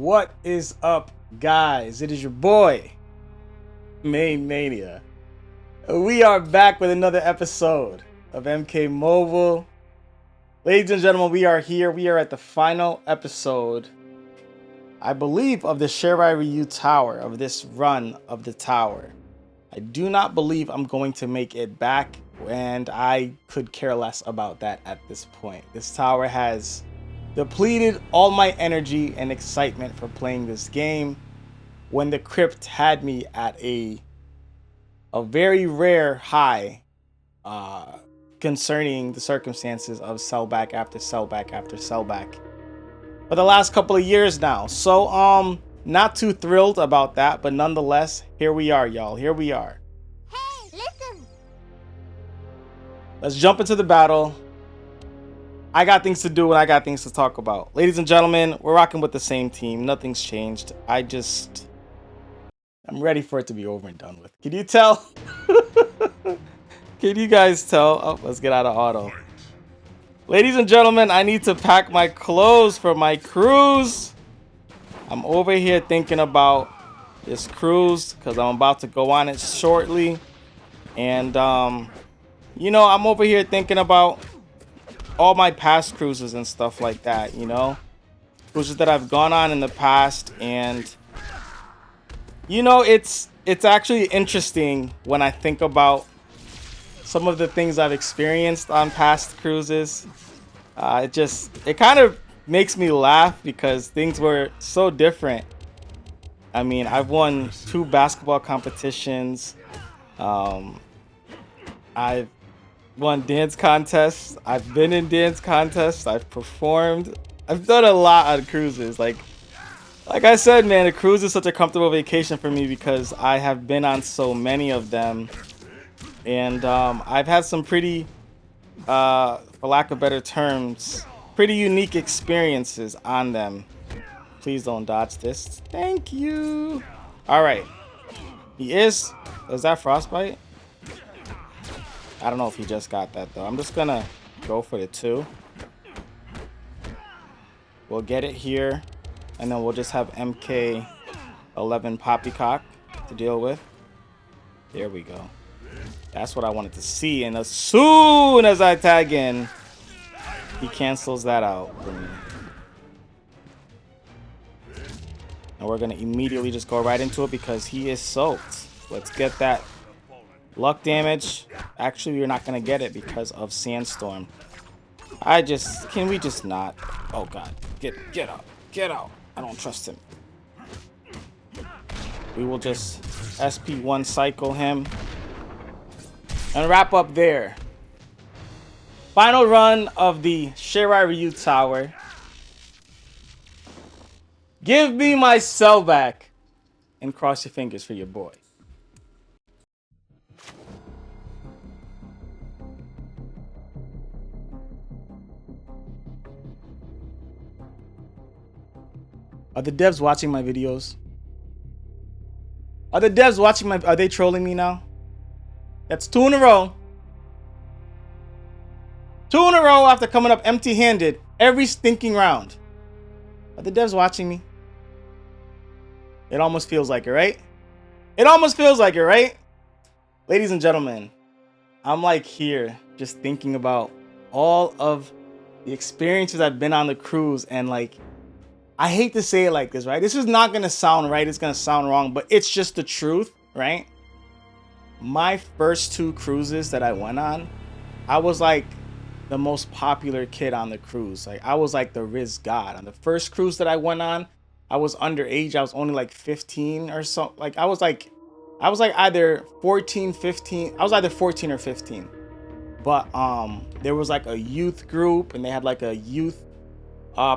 What is up, guys? It is your boy, MaineMania. We are back with another episode of MK Mobile. Ladies and gentlemen, we are here. We are at the final episode, I believe, of the Shirai Ryu Tower, of this run of the tower. I do not believe I'm going to make it back, and I could care less about that at this point. This tower has depleted all my energy and excitement for playing this game when the crypt had me at a very rare high concerning the circumstances of sellback after sellback after sellback for the last couple of years now. So not too thrilled about that, but nonetheless, here we are, y'all. Here we are. Hey, listen. Let's jump into the battle. I got things to do and I got things to talk about. Ladies and gentlemen, we're rocking with the same team. Nothing's changed. I'm ready for it to be over and done with. Can you tell? Can you guys tell? Oh, let's get out of auto. Ladies and gentlemen, I need to pack my clothes for my cruise. I'm over here thinking about this cruise because I'm about to go on it shortly. And, you know, I'm over here thinking about all my past cruises and stuff like that, you know, cruises that I've gone on in the past. And you know, it's actually interesting when I think about some of the things I've experienced on past cruises. It kind of makes me laugh because things were so different. I mean, I've won 2 basketball competitions. I've won dance contests. I've been in dance contests. I've performed. I've done a lot on cruises. Like I said, man, a cruise is such a comfortable vacation for me because I have been on so many of them, and I've had some pretty, for lack of better terms, pretty unique experiences on them. Please don't dodge this. Thank you. All right. Is that frostbite? I don't know if he just got that, though. I'm just going to go for the 2. We'll get it here. And then we'll just have MK11 Poppycock to deal with. There we go. That's what I wanted to see. And as soon as I tag in, he cancels that out for me. And we're going to immediately just go right into it because he is soaked. Let's get that luck damage. Actually, we're not going to get it because of Sandstorm. Can we just not? Oh, God. Get out. Get out. I don't trust him. We will just SP1 cycle him and wrap up there. Final run of the Shirai Ryu Tower. Give me my cell back and cross your fingers for your boy. Are the devs watching my videos? Are the devs watching my... Are they trolling me now? That's 2 in a row. 2 in a row after coming up empty-handed every stinking round. Are the devs watching me? It almost feels like it, right? It almost feels like it, right? Ladies and gentlemen, I'm like here just thinking about all of the experiences I've been on the cruise, and like, I hate to say it like this, right? This is not going to sound right. It's going to sound wrong, but it's just the truth, right? My first 2 cruises that I went on, I was like the most popular kid on the cruise. Like, I was like the RIZZ god. On the first cruise that I went on, I was underage. I was only like 15 or so. Like, I was like either 14, 15. I was either 14 or 15. But there was like a youth group, and they had like a youth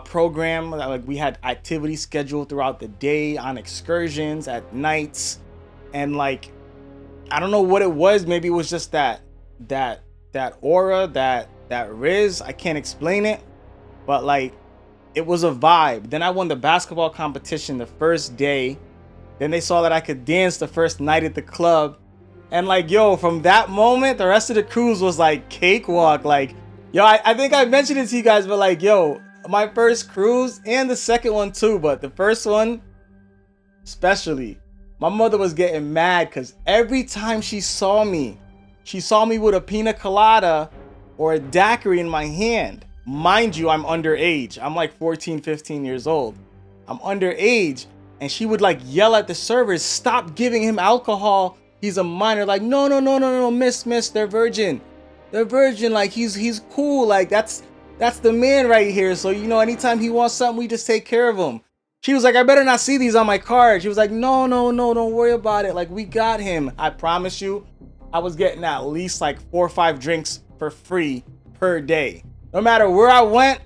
program. Like, we had activities scheduled throughout the day, on excursions, at nights, and like, I don't know what it was. Maybe it was just that aura, that RIZZ. I can't explain it, but like, it was a vibe. Then I won the basketball competition the first day. Then they saw that I could dance the first night at the club, and like, yo, from that moment, the rest of the cruise was like cakewalk. Like, yo, I think I mentioned it to you guys, but like, yo, My first cruise and the second one too, but the first one especially, my mother was getting mad because every time she saw me with a pina colada or a daiquiri in my hand. Mind you, I'm underage. I'm like 14, 15 years old. I'm underage, and she would like yell at the servers, stop giving him alcohol. He's a minor. Like, no, miss, they're virgin. They're virgin, like he's cool. Like that's the man right here. So, you know, anytime he wants something, we just take care of him. She was like, I better not see these on my card. She was like, no, don't worry about it. Like, we got him. I promise you, I was getting at least like 4 or 5 drinks for free per day. No matter where I went,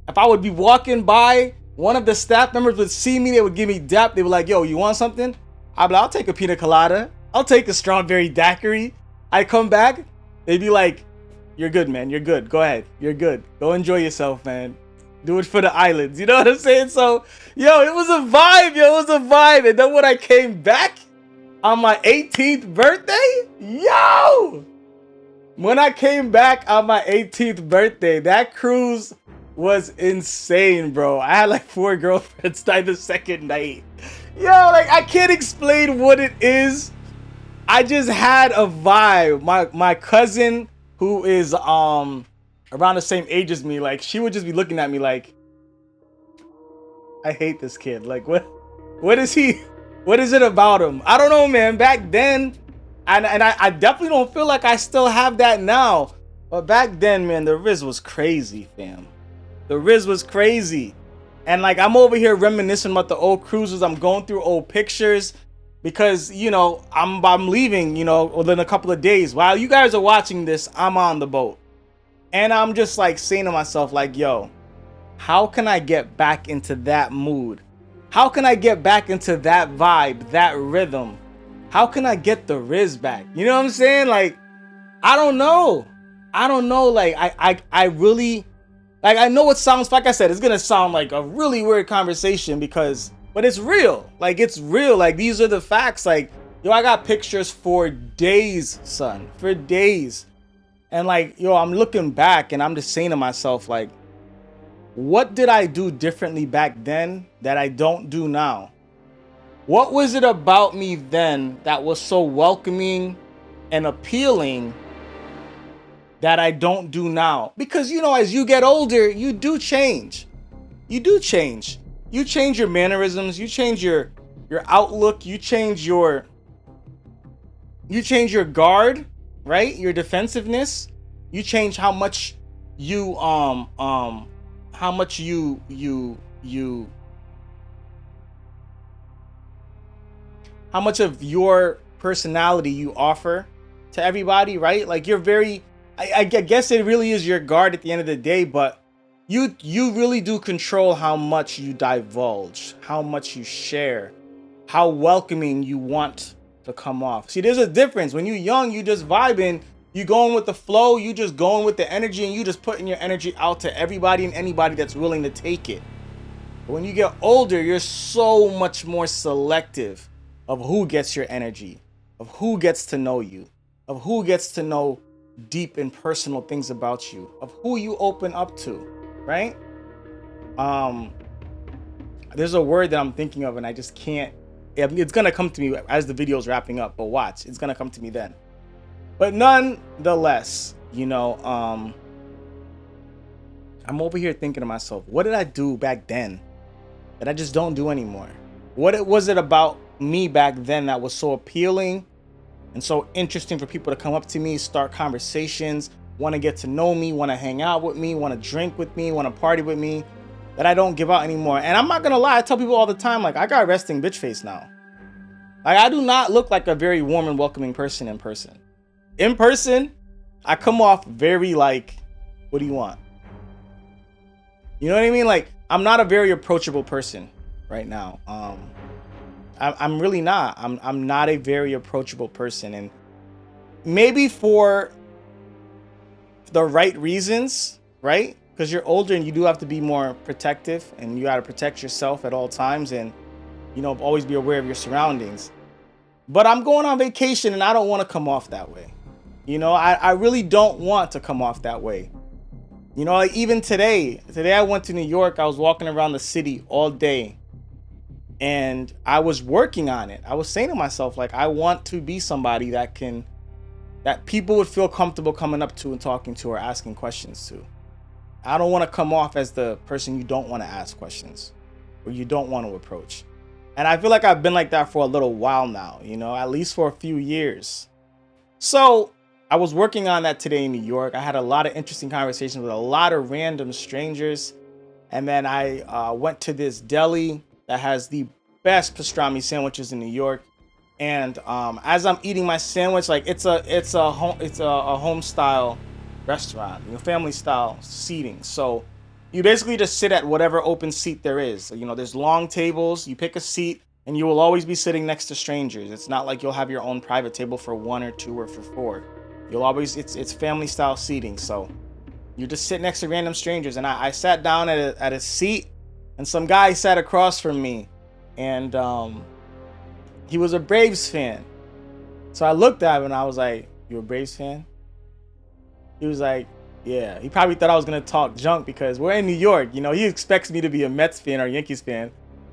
if I would be walking by, one of the staff members would see me, they would give me dap. They were like, yo, you want something? I'd be like, I'll take a pina colada. I'll take a strawberry daiquiri. I come back, they'd be like, you're good, man. You're good. Go ahead. You're good. Go enjoy yourself, man. Do it for the islands. You know what I'm saying? So, yo, it was a vibe. It was a vibe. And then when I came back on my 18th birthday, yo, when I came back on my 18th birthday, that cruise was insane, bro. I had like 4 girlfriends die the second night. Yo, like, I can't explain what it is. I just had a vibe. My cousin, who is around the same age as me, like, she would just be looking at me like, I hate this kid. Like, what is it about him? I don't know, man. Back then, and I definitely don't feel like I still have that now. But back then, man, the RIZZ was crazy, fam. The RIZZ was crazy. And like, I'm over here reminiscing about the old cruises. I'm going through old pictures because, you know, I'm leaving, you know, within a couple of days. While you guys are watching this, I'm on the boat. And I'm just like saying to myself, like, yo, how can I get back into that mood? How can I get back into that vibe, that rhythm? How can I get the RIZZ back? You know what I'm saying? Like, I don't know. Like, I really, like, I know it sounds, like I said, it's going to sound like a really weird conversation but it's real. Like, it's real. Like, these are the facts. Like, yo, I got pictures for days, son, for days. And like, yo, I'm looking back and I'm just saying to myself, like, what did I do differently back then that I don't do now? What was it about me then that was so welcoming and appealing that I don't do now? Because, you know, as you get older, you do change. You do change. You change your mannerisms. You change your outlook. You change your guard, right? Your defensiveness. You change how much you how much of your personality you offer to everybody, right? Like, you're very, I guess it really is your guard at the end of the day, but you really do control how much you divulge, how much you share, how welcoming you want to come off. See, there's a difference. When you're young, you just vibing, you going with the flow, you just going with the energy, and you just putting your energy out to everybody and anybody that's willing to take it. But when you get older, you're so much more selective of who gets your energy, of who gets to know you, of who gets to know deep and personal things about you, of who you open up to, right? There's a word that I'm thinking of and I just can't, it's gonna come to me as the video's wrapping up, but watch, it's gonna come to me then. But nonetheless, you know, I'm over here thinking to myself, what did I do back then that I just don't do anymore? What was it about me back then that was so appealing and so interesting for people to come up to me, start conversations, want to get to know me, want to hang out with me, want to drink with me, want to party with me, that I don't give out anymore? And I'm not gonna lie, I tell people all the time, like, I got resting bitch face now. Like, I do not look like a very warm and welcoming person in person. In person, I come off very like, what do you want? You know what I mean? Like, I'm not a very approachable person right now. I'm really not. I'm not a very approachable person, and maybe for the right reasons, right? Because you're older and you do have to be more protective, and you got to protect yourself at all times, and, you know, always be aware of your surroundings. But I'm going on vacation and I don't want to come off that way. You know, I really don't want to come off that way. You know, like even today I went to New York. I was walking around the city all day and I was working on it. I was saying to myself, like, I want to be somebody that people would feel comfortable coming up to and talking to or asking questions to. I don't want to come off as the person you don't want to ask questions or you don't want to approach. And I feel like I've been like that for a little while now, you know, at least for a few years. So I was working on that today in New York. I had a lot of interesting conversations with a lot of random strangers. And then I went to this deli that has the best pastrami sandwiches in New York. And as I'm eating my sandwich, like it's a home style restaurant, you know, family style seating. So you basically just sit at whatever open seat there is. You know, there's long tables. You pick a seat, and you will always be sitting next to strangers. It's not like you'll have your own private table for 1 or 2 or for 4. You'll always it's family style seating. So you just sit next to random strangers. And I sat down at a seat, and some guy sat across from me, and he was a Braves fan. So I looked at him and I was like, "You a Braves fan?" He was like, "Yeah." He probably thought I was gonna talk junk because we're in New York. You know, he expects me to be a Mets fan or Yankees fan.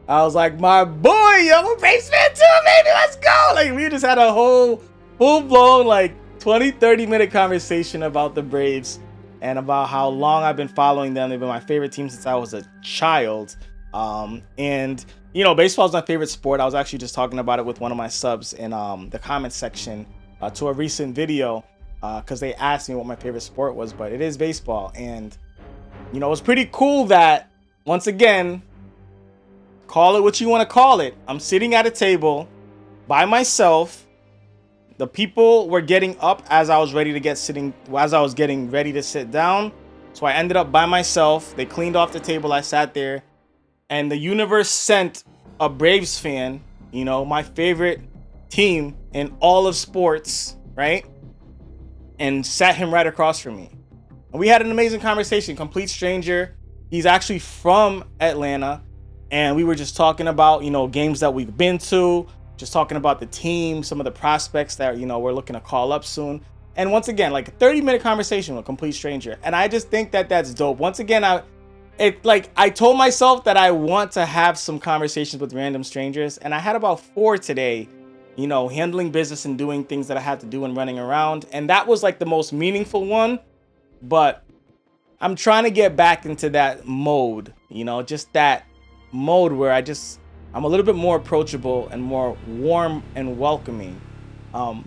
I was like, "My boy, I'm a Braves fan too, baby. Let's go!" Like, we just had a whole full-blown like 20-30 minute conversation about the Braves and about how long I've been following them. They've been my favorite team since I was a child. And you know, baseball is my favorite sport. I was actually just talking about it with one of my subs in the comment section to a recent video because they asked me what my favorite sport was, but it is baseball. And you know, it's pretty cool that, once again, call it what you want to call it, I'm sitting at a table by myself. The people were getting up as I was getting ready to sit down. So I ended up by myself. They cleaned off the table. I sat there. And the universe sent a Braves fan, you know, my favorite team in all of sports, right? And sat him right across from me. And we had an amazing conversation, complete stranger. He's actually from Atlanta. And we were just talking about, you know, games that we've been to, just talking about the team, some of the prospects that, you know, we're looking to call up soon. And once again, like a 30-minute conversation with a complete stranger. And I just think that that's dope. Once again, I told myself that I want to have some conversations with random strangers, and I had about 4 today, you know, handling business and doing things that I had to do and running around. And that was like the most meaningful one, but I'm trying to get back into that mode, you know, just that mode where I'm a little bit more approachable and more warm and welcoming.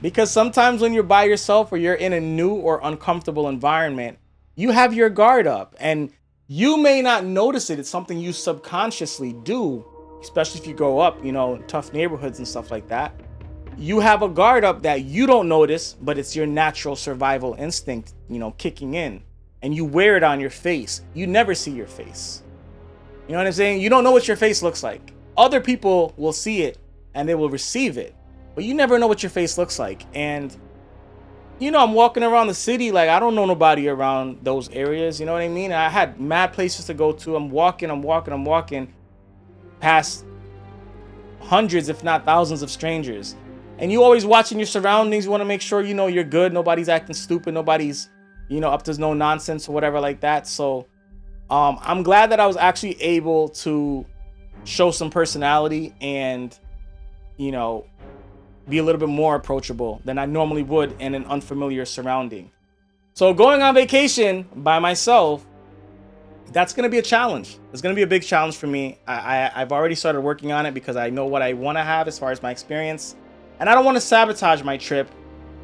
Because sometimes when you're by yourself or you're in a new or uncomfortable environment, you have your guard up, and you may not notice it. It's something you subconsciously do, especially if you grow up, you know, in tough neighborhoods and stuff like that. You have a guard up that you don't notice, but it's your natural survival instinct, you know, kicking in. And you wear it on your face. You never see your face. You know what I'm saying? You don't know what your face looks like. Other people will see it and they will receive it, but you never know what your face looks like. And you know, I'm walking around the city, like I don't know nobody around those areas, you know what I mean? I had mad places to go to. I'm walking past hundreds, if not thousands of strangers. And you always watching your surroundings. You want to make sure, you know, you're good. Nobody's acting stupid. Nobody's, you know, up to no nonsense or whatever like that. So I'm glad that I was actually able to show some personality and, you know, be a little bit more approachable than I normally would in an unfamiliar surrounding. So going on vacation by myself, that's going to be a challenge. It's going to be a big challenge for me. I've already started working on it because I know what I want to have as far as my experience. And I don't want to sabotage my trip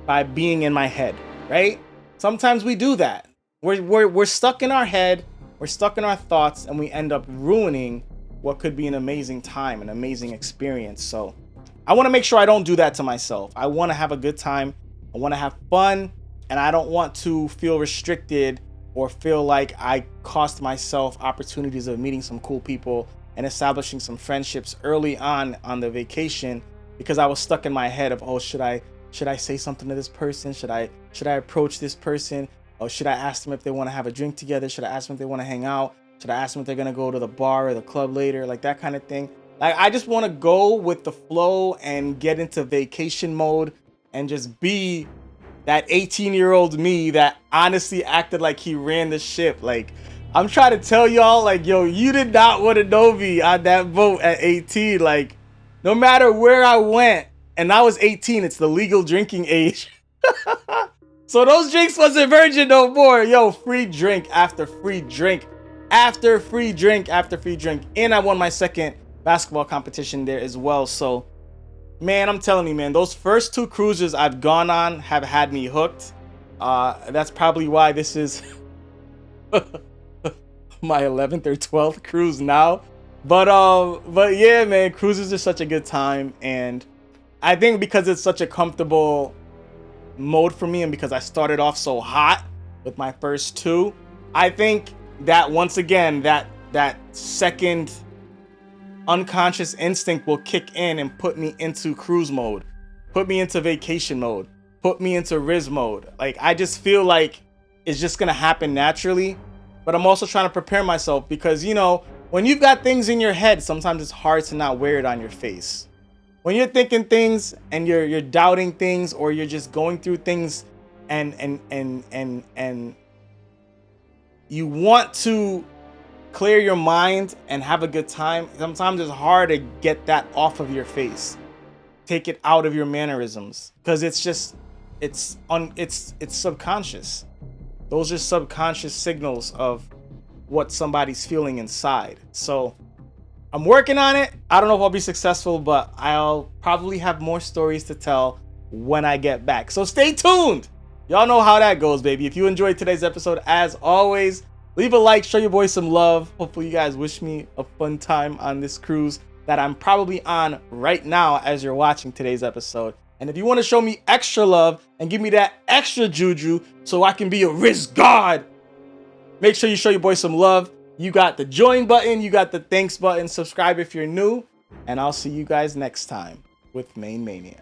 by being in my head, right? Sometimes we do that. We're stuck in our head. We're stuck in our thoughts, and we end up ruining what could be an amazing time, an amazing experience. So I want to make sure I don't do that to myself. I want to have a good time. I want to have fun, and I don't want to feel restricted or feel like I cost myself opportunities of meeting some cool people and establishing some friendships early on the vacation because I was stuck in my head of, oh, should I say something to this person? Should I approach this person? Or should I ask them if they want to have a drink together? Should I ask them if they want to hang out? Should I ask them if they're going to go to the bar or the club later? Like that kind of thing. Like, I just want to go with the flow and get into vacation mode and just be that 18-year-old me that honestly acted like he ran the ship. Like, I'm trying to tell y'all, like, yo, you did not want to know me on that boat at 18. Like, no matter where I went, and I was 18, it's the legal drinking age. So those drinks wasn't virgin no more. Yo, free drink after free drink after free drink after free drink. And I won my second basketball competition there as well. So, man, I'm telling you, man, those first 2 cruises I've gone on have had me hooked. That's probably why this is my 11th or 12th cruise now. But yeah, man, cruises are such a good time. And I think because it's such a comfortable mode for me, and because I started off so hot with my first 2, I think that once again that second unconscious instinct will kick in and put me into cruise mode, put me into vacation mode, put me into RIZZ mode. Like, I just feel like it's just gonna happen naturally. But I'm also trying to prepare myself because, you know, when you've got things in your head, sometimes it's hard to not wear it on your face. When you're thinking things and you're doubting things, or you're just going through things and you want to clear your mind and have a good time, sometimes it's hard to get that off of your face. Take it out of your mannerisms, because it's just it's subconscious. Those are subconscious signals of what somebody's feeling inside. So I'm working on it. I don't know if I'll be successful, but I'll probably have more stories to tell when I get back. So stay tuned. Y'all know how that goes, baby. If you enjoyed today's episode, as always, leave a like, show your boy some love. Hopefully you guys wish me a fun time on this cruise that I'm probably on right now as you're watching today's episode. And if you want to show me extra love and give me that extra juju so I can be a RIZZ god, make sure you show your boy some love. You got the join button, you got the thanks button, subscribe if you're new, and I'll see you guys next time with MaineMania.